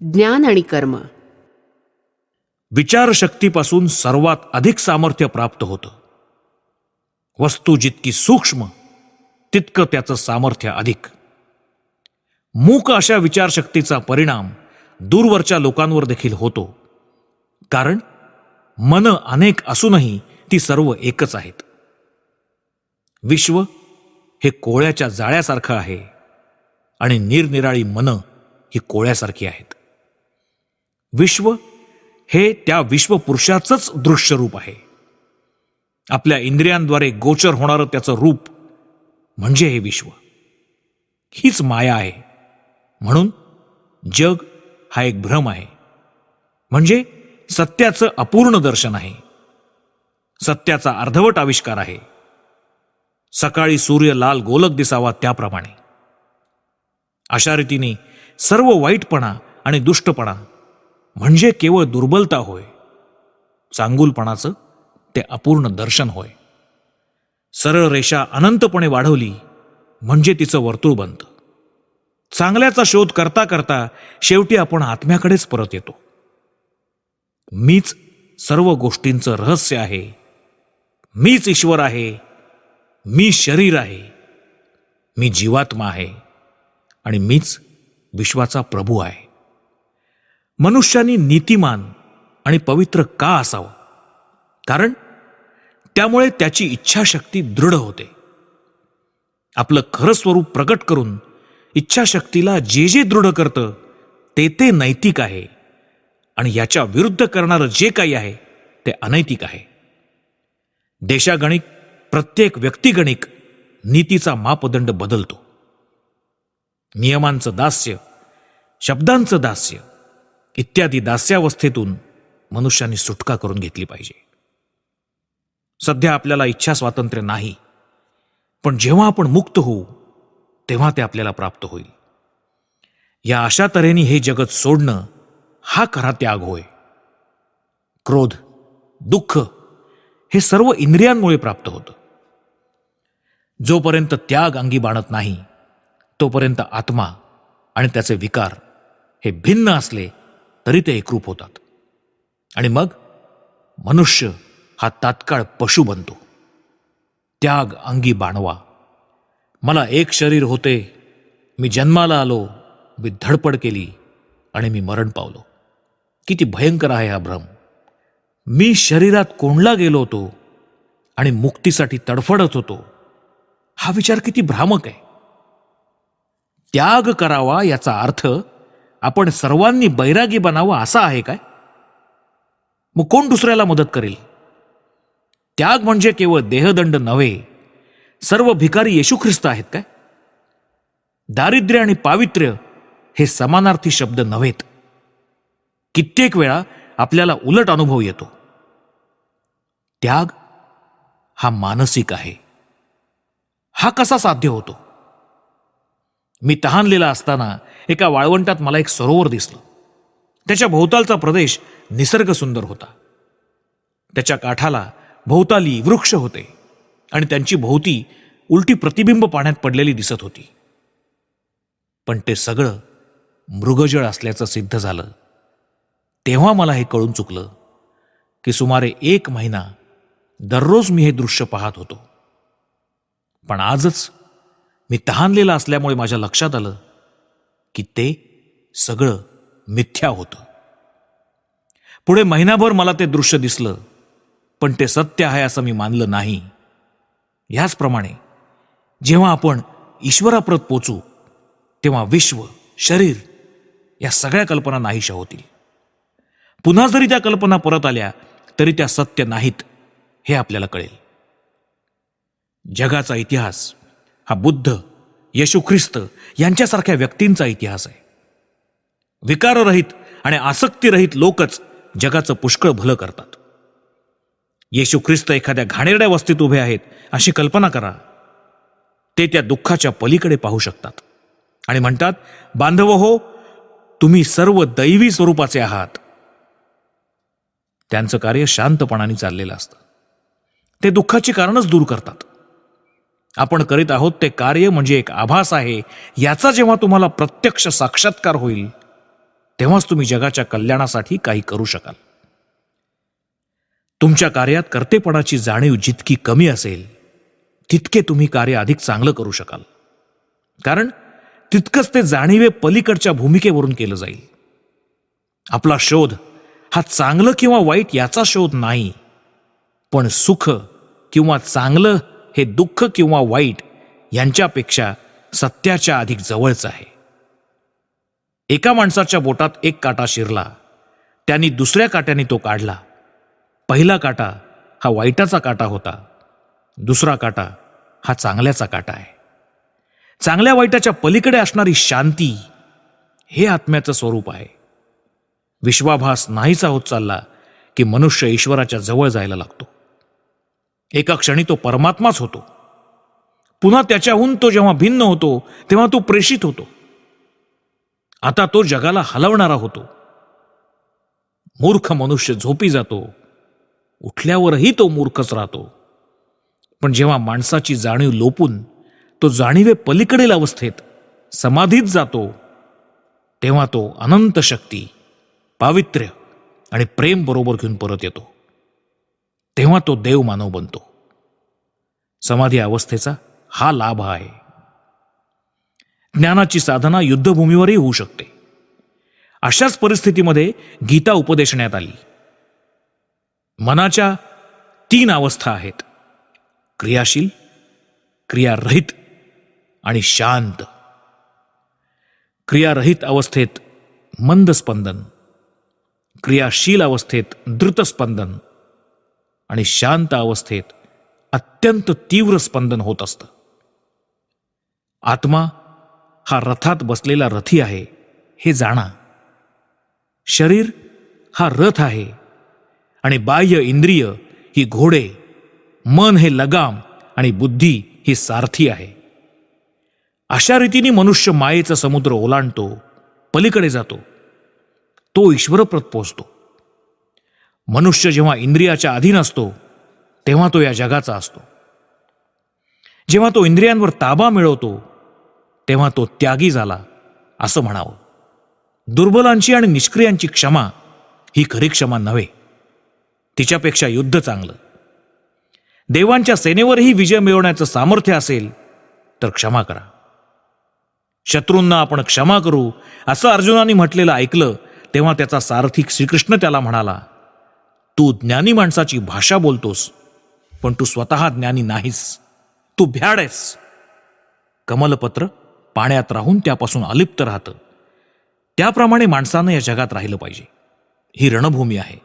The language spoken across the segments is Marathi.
ज्ञान आणि कर्म. विचारशक्तीपासून सर्वात अधिक सामर्थ्य प्राप्त होतं. वस्तू जितकी सूक्ष्म तितकं त्याचं सामर्थ्य अधिक. मूक अशा विचारशक्तीचा परिणाम दूरवरच्या लोकांवर देखील होतो, कारण मन अनेक असूनही ती सर्व एकच आहेत. विश्व हे कोळ्याच्या जाळ्यासारखं आहे आणि निरनिराळी मनं ही कोळ्यासारखी आहेत. विश्व हे त्या विश्वपुरुषाचंच दृश्य रूप आहे. आपल्या इंद्रियांद्वारे गोचर होणारं त्याचं रूप म्हणजे हे विश्व. हीच माया आहे. म्हणून जग हा एक भ्रम आहे, म्हणजे सत्याचं अपूर्ण दर्शन आहे, सत्याचा अर्धवट आविष्कार आहे. सकाळी सूर्य लाल गोलक दिसावा त्याप्रमाणे. अशा रीतीने सर्व वाईटपणा आणि दुष्टपणा म्हणजे केवळ दुर्बलता होय. चांगुलपणाचं ते अपूर्ण दर्शन होय. सरळ रेषा अनंतपणे वाढवली म्हणजे तिचं वर्तुळ बनतं. चांगल्याचा शोध करता करता शेवटी आपण आत्म्याकडेच परत येतो. मीच सर्व गोष्टींचं रहस्य आहे, मीच ईश्वर आहे, मी शरीर आहे, मी जीवात्मा आहे आणि मीच विश्वाचा प्रभू आहे. मनुष्याने नीतिमान आणि पवित्र का असावं? कारण त्यामुळे त्याची इच्छाशक्ती दृढ होते. आपलं खरं स्वरूप प्रकट करून इच्छाशक्तीला जे जे दृढ करतं ते ते नैतिक आहे आणि याच्या विरुद्ध करणारं जे काही आहे ते अनैतिक आहे. देशागणिक, प्रत्येक व्यक्तिगणिक नीतीचा मापदंड बदलतो. नियमांचं दास्य, शब्दांचं दास्य इत्यादी दास्यावस्थेतून मनुष्याने सुटका करून घेतली पाहिजे. सध्या आपल्याला इच्छा स्वातंत्र्य नाही, पण जेव्हा आपण मुक्त होऊ तेव्हा ते आपल्याला प्राप्त होईल. या अशा तऱ्हेने हे जगत सोडणं हा खरा त्याग होय. क्रोध, दुःख हे सर्व इंद्रियांमुळे प्राप्त होतं. जोपर्यंत त्याग अंगी बाणत नाही तोपर्यंत आत्मा आणि त्याचे विकार हे भिन्न असले तरी ते एकरूप होतात आणि मग मनुष्य हा तात्काळ पशु बनतो. त्याग अंगी बाणवा. मला एक शरीर होते, मी जन्माला आलो, मी धडपड केली आणि मी मरण पावलो. किती भयंकर आहे हा भ्रम. मी शरीरात कोंडला गेलो होतो आणि मुक्तीसाठी तडफडत होतो. हा विचार किती भ्रामक आहे. त्याग करावा याचा अर्थ आपण सर्वांनी बैरागी बनावं असा आहे काय? मग कोण दुसऱ्याला मदत करेल? त्याग म्हणजे केवळ देहदंड नव्हे, सर्व भिकारी येशू ख्रिस्त आहेत काय? दारिद्र्य आणि पावित्र्य हे समानार्थी शब्द नव्हेत. कित्येक वेळा आपल्याला उलट अनुभव येतो. त्याग हा मानसिक आहे. हा कसा साध्य होतो? मी तहानलेला असताना एका वाळवंटात मला एक सरोवर दिसलं. त्याच्या भोवतालचा प्रदेश निसर्ग सुंदर होता. त्याच्या काठाला भोवताली वृक्ष होते आणि त्यांची भोवती उलटी प्रतिबिंब पाण्यात पडलेली दिसत होती. पण ते सगळं मृगजळ असल्याचं सिद्ध झालं. तेव्हा मला हे कळून चुकलं की सुमारे 1 महिना दररोज मी हे दृश्य पाहत होतो. पण आजच मी तहानलेला असल्यामुळे माझ्या लक्षात आलं की ते सगळं मिथ्या होतं. पुढे महिनाभर मला ते दृश्य दिसलं, पण ते सत्य आहे असं मी मानलं नाही. ह्याचप्रमाणे जेव्हा आपण ईश्वराप्रत पोचू तेव्हा विश्व, शरीर या सगळ्या कल्पना नाहीशा होतील. पुन्हा जरी त्या कल्पना परत आल्या तरी त्या सत्य नाहीत हे आपल्याला कळेल. जगाचा इतिहास हा बुद्ध, येशू ख्रिस्त यांच्यासारख्या व्यक्तींचा इतिहास आहे. विकाररहित आणि आसक्तीरहित लोकच जगाचं पुष्कळ भलं करतात. येशू ख्रिस्त एखाद्या घाणेरड्या वस्तीत उभे आहेत अशी कल्पना करा. ते त्या दुःखाच्या पलीकडे पाहू शकतात आणि म्हणतात, बांधव हो, तुम्ही सर्व दैवी स्वरूपाचे आहात. त्यांचं कार्य शांतपणाने चाललेलं असतं. ते दुःखाची कारणच दूर करतात. आपण करीत आहोत ते कार्य म्हणजे एक आभास आहे याचा जेव्हा तुम्हाला प्रत्यक्ष साक्षात्कार होईल तेव्हाच तुम्ही जगाच्या कल्याणासाठी काही करू शकाल. तुमच्या कार्यात कर्तेपणाची जाणीव जितकी कमी असेल तितके तुम्ही कार्य अधिक चांगलं करू शकाल. कारण तितकंच ते जाणीवे पलीकडच्या भूमिकेवरून केलं जाईल. आपला शोध हा चांगलं किंवा वाईट याचा शोध नाही, पण सुख किंवा चांगलं हे दुःख किंवा वाईट यांच्यापेक्षा सत्याच्या अधिक जवळचं आहे. एका माणसाच्या बोटात एक काटा शिरला, त्यांनी दुसऱ्या काट्याने तो काढला. पहिला काटा हा वाईटाचा काटा होता, दुसरा काटा हा चांगल्याचा काटा आहे. चांगल्या वाईटाच्या पलीकडे असणारी शांती हे आत्म्याचं स्वरूप आहे. विश्वाभास नाहीसा होत चालला की मनुष्य ईश्वराच्या जवळ जायला लागतो. एका क्षणी तो परमात्माच होतो. पुन्हा त्याच्याहून तो जेव्हा भिन्न होतो तेव्हा तो प्रेषित होतो. आता तो जगाला हलवणारा होतो. मूर्ख मनुष्य झोपी जातो, उठल्यावरही तो मूर्खच राहतो. पण जेव्हा माणसाची जाणीव लोपून तो जाणीवे पलीकडील अवस्थेत समाधीत जातो, तेव्हा तो अनंत शक्ती, पावित्र्य आणि प्रेम बरोबर घेऊन परत येतो. तेव्हा तो देव मानव बनतो. समाधी अवस्थेचा हा लाभ आहे. ज्ञानाची साधना युद्धभूमीवरही होऊ शकते. अशाच परिस्थितीमध्ये गीता उपदेशण्यात आली. मनाच्या 3 अवस्था आहेत: क्रियाशील, क्रियारहित आणि शांत. क्रियारहित अवस्थेत मंद स्पंदन, क्रियाशील अवस्थेत द्रुत स्पंदन आणि शांत अवस्थेत अत्यंत तीव्र स्पंदन होत असतं. आत्मा हा रथात बसलेला रथी आहे हे जाणा. शरीर हा रथ आहे आणि बाह्य इंद्रिय ही घोडे, मन हे लगाम आणि बुद्धी ही सारथी आहे. अशा रीतीने मनुष्य मायेचा समुद्र ओलांडतो, पलीकडे जातो, तो ईश्वरप्रत पोचतो. मनुष्य जेव्हा इंद्रियाच्या अधीन असतो तेव्हा तो या जगाचा असतो. जेव्हा तो इंद्रियांवर ताबा मिळवतो तेव्हा तो त्यागी झाला असं म्हणावं. दुर्बलांची आणि निष्क्रियांची क्षमा ही खरी क्षमा नव्हे, तिच्यापेक्षा युद्ध चांगलं. देवांच्या सेनेवरही विजय मिळवण्याचं सामर्थ्य असेल तर क्षमा करा. शत्रूंना आपण क्षमा करू असं अर्जुनाने म्हटलेलं ऐकलं तेव्हा त्याचा सारथी श्रीकृष्ण त्याला म्हणाला, तू ज्ञानी माणसाची भाषा बोलतोस, पण तू स्वतः ज्ञानी नाहीस, तू भ्याड आहेस. कमलपत्र पाण्यात राहून त्यापासून अलिप्त राहतं, त्याप्रमाणे माणसानं या जगात राहिलं पाहिजे. ही रणभूमी आहे.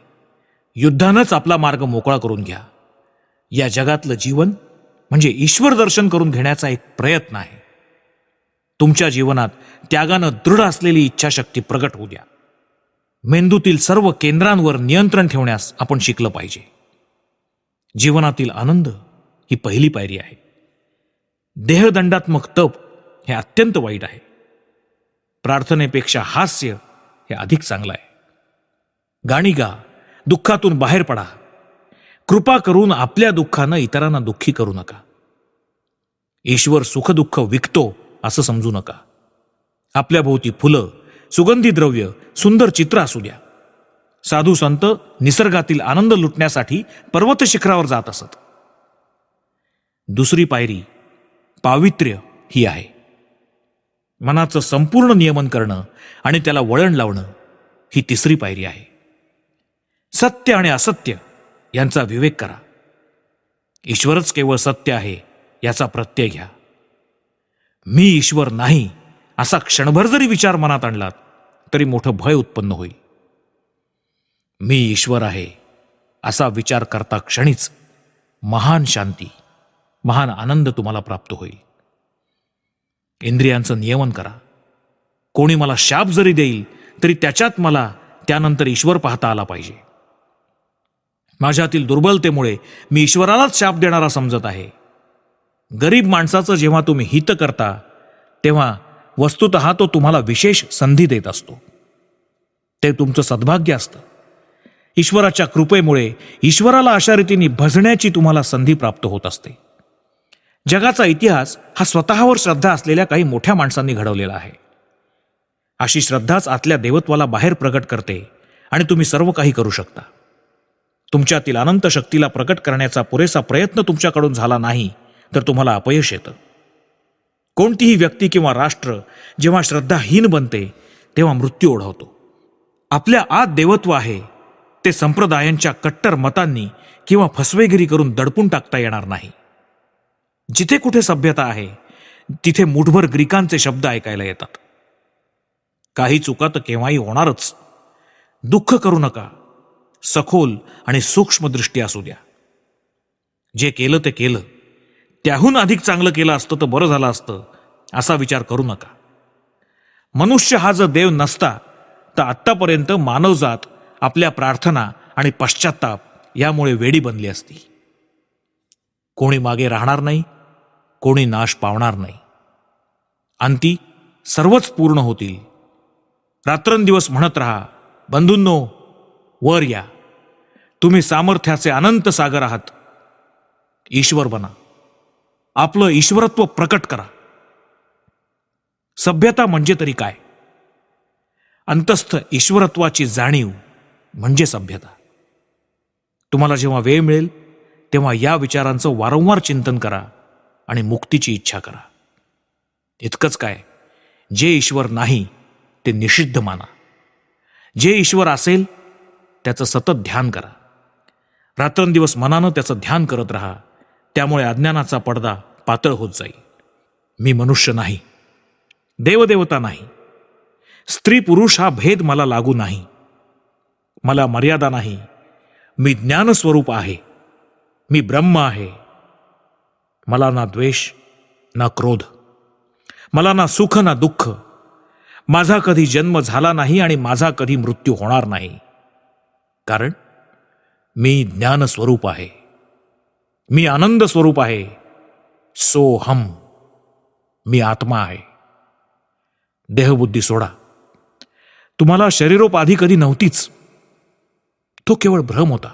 युद्धानंच आपला मार्ग मोकळा करून घ्या. या जगातलं जीवन म्हणजे ईश्वर दर्शन करून घेण्याचा एक प्रयत्न आहे. तुमच्या जीवनात त्यागानं दृढ असलेली इच्छाशक्ती प्रगट होऊ द्या. मेंदूतील सर्व केंद्रांवर नियंत्रण ठेवण्यास आपण शिकलं पाहिजे. जीवनातील आनंद ही पहिली पायरी आहे. देहदंडात्मक तप हे अत्यंत वाईट आहे. प्रार्थनेपेक्षा हास्य हे अधिक चांगलं आहे. गाणी गा, दुःखातून बाहेर पडा. कृपा करून आपल्या दुःखानं इतरांना दुःखी करू नका. ईश्वर सुखदुःख विकतो असं समजू नका. आपल्या भोवती फुलं, सुगंधी द्रव्य, सुंदर चित्र असू द्या. साधू संत निसर्गातील आनंद लुटण्यासाठी पर्वत शिखरावर जात असत. दुसरी पायरी पावित्र्य ही आहे. मनाचं संपूर्ण नियमन करणं आणि त्याला वळण लावणं ही तिसरी पायरी आहे. सत्य आणि असत्य यांचा विवेक करा. ईश्वरच केवळ सत्य आहे याचा प्रत्यय घ्या. मी ईश्वर नाही असा क्षणभर जरी विचार मनात आणलात तरी मोठं भय उत्पन्न होईल. मी ईश्वर आहे असा विचार करता क्षणीच महान शांती, महान आनंद तुम्हाला प्राप्त होईल. इंद्रियांचं नियमन करा. कोणी मला शाप जरी देईल तरी त्याच्यात मला त्यानंतर ईश्वर पाहता आला पाहिजे. माझ्यातील दुर्बलतेमुळे मी ईश्वरालाच शाप देणारा समजत आहे. गरीब माणसाचं जेव्हा तुम्ही हित करता तेव्हा वस्तुतः तो तुम्हाला विशेष संधी देत असतो. ते तुमचं सद्भाग्य असतं. ईश्वराच्या कृपेमुळे ईश्वराला अशा रीतीने भजण्याची तुम्हाला संधी प्राप्त होत असते. जगाचा इतिहास हा स्वतःवर श्रद्धा असलेल्या काही मोठ्या माणसांनी घडवलेला आहे. अशी श्रद्धाच आतल्या देवत्वाला बाहेर प्रकट करते आणि तुम्ही सर्व काही करू शकता. तुमच्यातील अनंत शक्तीला प्रकट करण्याचा पुरेसा प्रयत्न तुमच्याकडून झाला नाही तर तुम्हाला अपयश येतं. कोणतीही व्यक्ती किंवा राष्ट्र जेव्हा श्रद्धाहीन बनते तेव्हा मृत्यू ओढवतो. आपल्या आत देवत्व आहे ते संप्रदायांच्या कट्टर मतांनी किंवा फसवेगिरी करून दडपून टाकता येणार नाही. जिथे कुठे सभ्यता आहे तिथे मुठभर ग्रीकांचे शब्द ऐकायला येतात. काही चुका तर केव्हाही होणारच. दुःख करू नका. सखोल आणि सूक्ष्म दृष्टी असू द्या. जे केलं ते केलं, त्याहून अधिक चांगलं केलं असतं तर बरं झालं असतं असा विचार करू नका. मनुष्य हा जर देव नसता तर आत्तापर्यंत मानवजात आपल्या प्रार्थना आणि पश्चात्ताप यामुळे वेडी बनली असती. कोणी मागे राहणार नाही, कोणी नाश पावणार नाही. अंती सर्वच पूर्ण होतील. रात्रंदिवस म्हणत राहा, बंधूंनो वर या. तुम्ही सामर्थ्याचे अनंत सागर आहात. ईश्वर बना. आपलं ईश्वरत्व प्रकट करा. सभ्यता म्हणजे तरी काय? अंतस्थ ईश्वरत्वाची जाणीव म्हणजे सभ्यता. तुम्हाला जेव्हा वेळ मिळेल तेव्हा या विचारांचं वारंवार चिंतन करा आणि मुक्तीची इच्छा करा. इतकंच काय, जे ईश्वर नाही ते निषिद्ध माना. जे ईश्वर असेल त्याचं सतत ध्यान करा. रात्रंदिवस मनानं त्याचं ध्यान करत राहा. त्यामुळे अज्ञानाचा पडदा पातळ होत जाईल. मी मनुष्य नाही, देवदेवता नाही, स्त्री पुरुष हा भेद मला लागू नाही. मला मर्यादा नाही. मी ज्ञानस्वरूप आहे. मी ब्रह्म आहे. मला ना द्वेष ना क्रोध, मला ना सुख ना दुःख. माझा कधी जन्म झाला नाही आणि माझा कधी मृत्यू होणार नाही. कारण मी ज्ञानस्वरूप आहे. मी आनंद स्वरूप आहे. सोहम. मी आत्मा आहे. देहबुद्धी सोडा. तुम्हाला शरीरोपाधी कधी नव्हतीच. तो केवळ भ्रम होता.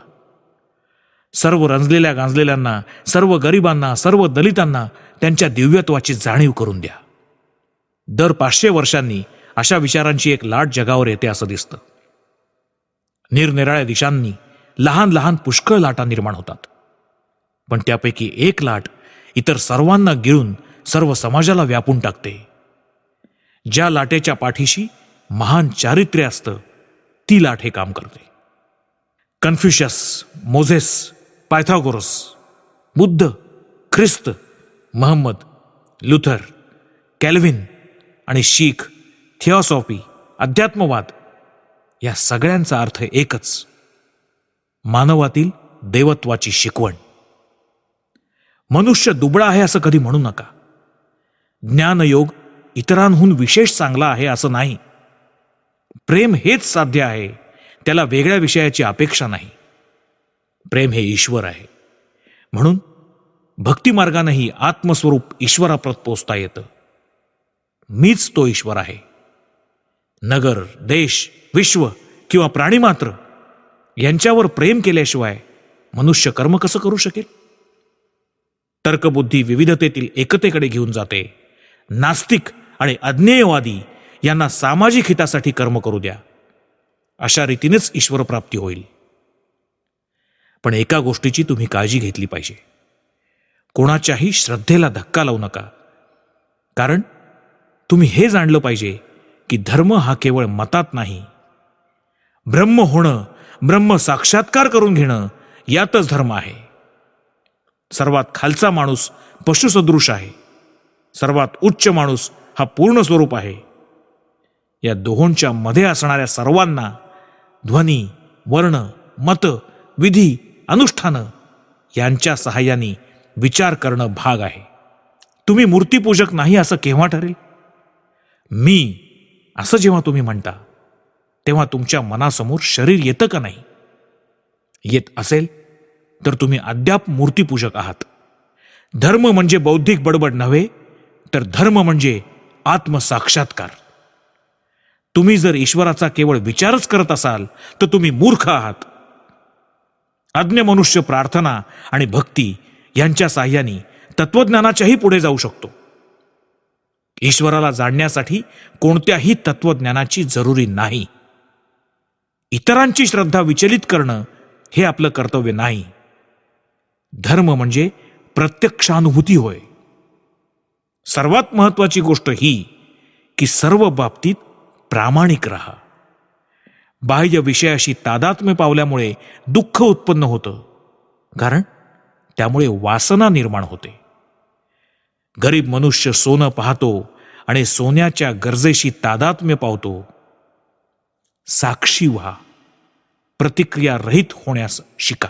सर्व रंजलेल्या गांजलेल्यांना, सर्व गरिबांना, सर्व दलितांना त्यांच्या दिव्यत्वाची जाणीव करून द्या. दर 500 वर्षांनी अशा विचारांची एक लाट जगावर येते असं दिसतं. निरनिराळ्या दिशांनी लहान लहान पुष्कळ लाटा निर्माण होतात. पण त्यापैकी एक लाट इतर सर्वांना गिळून सर्व समाजाला व्यापून टाकते. ज्या लाटेच्या पाठीशी महान चारित्र्य असतं ती लाट हे काम करते. कन्फ्युशस, मोझेस, पायथागोरस, बुद्ध, ख्रिस्त, महम्मद, लुथर, कॅल्व्हिन आणि शीख, थिओसॉफी, अध्यात्मवाद या सगळ्यांचा अर्थ एकच, मानवातील देवत्वाची शिकवण. मनुष्य दुबळा आहे असं कधी म्हणू नका. ज्ञानयोग इतरांहून विशेष चांगला आहे असं नाही. प्रेम हेच साध्य आहे. त्याला वेगळ्या विषयाची अपेक्षा नाही. प्रेम हे ईश्वर आहे. म्हणून भक्तिमार्गानेही आत्मस्वरूप ईश्वराप्रत पोचता येतं. मीच तो ईश्वर आहे. नगर, देश, विश्व किंवा प्राणीमात्र यांच्यावर प्रेम केल्याशिवाय मनुष्य कर्म कसं करू शकेल? तर्कबुद्धी विविधतेतील एकतेकडे घेऊन जाते. नास्तिक आणि अज्ञेयवादी यांना सामाजिक हितासाठी कर्म करू द्या. अशा रीतीनेच ईश्वरप्राप्ती होईल. पण एका गोष्टीची तुम्ही काळजी घेतली पाहिजे. कोणाच्याही श्रद्धेला धक्का लावू नका. कारण तुम्ही हे जाणलं पाहिजे की धर्म हा केवळ मतात नाही. ब्रह्म होणं, ब्रह्म साक्षात्कार करून घेणं यातच धर्म आहे. सर्वात खालचा माणूस पशुसदृश आहे. सर्वात उच्च माणूस हा पूर्ण स्वरूप आहे. या दोहोंच्या मध्ये असणाऱ्या सर्वांना ध्वनी, वर्ण, मत, विधी, अनुष्ठानं यांच्या सहाय्याने विचार करणं भाग आहे. तुम्ही मूर्तीपूजक नाही असं केव्हा ठरेल? मी असं जेव्हा तुम्ही म्हणता तेव्हा तुमच्या मनासमोर शरीर येतं का नाही? येत असेल तर तुम्ही अद्याप मूर्तीपूजक आहात. धर्म म्हणजे बौद्धिक बडबड नव्हे, तर धर्म म्हणजे आत्मसाक्षात्कार. तुम्ही जर ईश्वराचा केवळ विचारच करत असाल तर तुम्ही मूर्ख आहात. अज्ञ मनुष्य प्रार्थना आणि भक्ती यांच्या साह्याने तत्वज्ञानाच्याही पुढे जाऊ शकतो. ईश्वराला जाणण्यासाठी कोणत्याही तत्वज्ञानाची जरुरी नाही. इतरांची श्रद्धा विचलित करणं हे आपलं कर्तव्य नाही. धर्म म्हणजे प्रत्यक्षानुभूती होय. सर्वात महत्वाची गोष्ट ही की सर्व बाबतीत प्रामाणिक राहा. बाह्य विषयाशी तादात्म्य पावल्यामुळे दुःख उत्पन्न होतं, कारण त्यामुळे वासना निर्माण होते. गरीब मनुष्य सोनं पाहतो आणि सोन्याच्या गरजेशी तादात्म्य पावतो. साक्षी व्हा, प्रतिक्रिया रहित होण्यास शिका.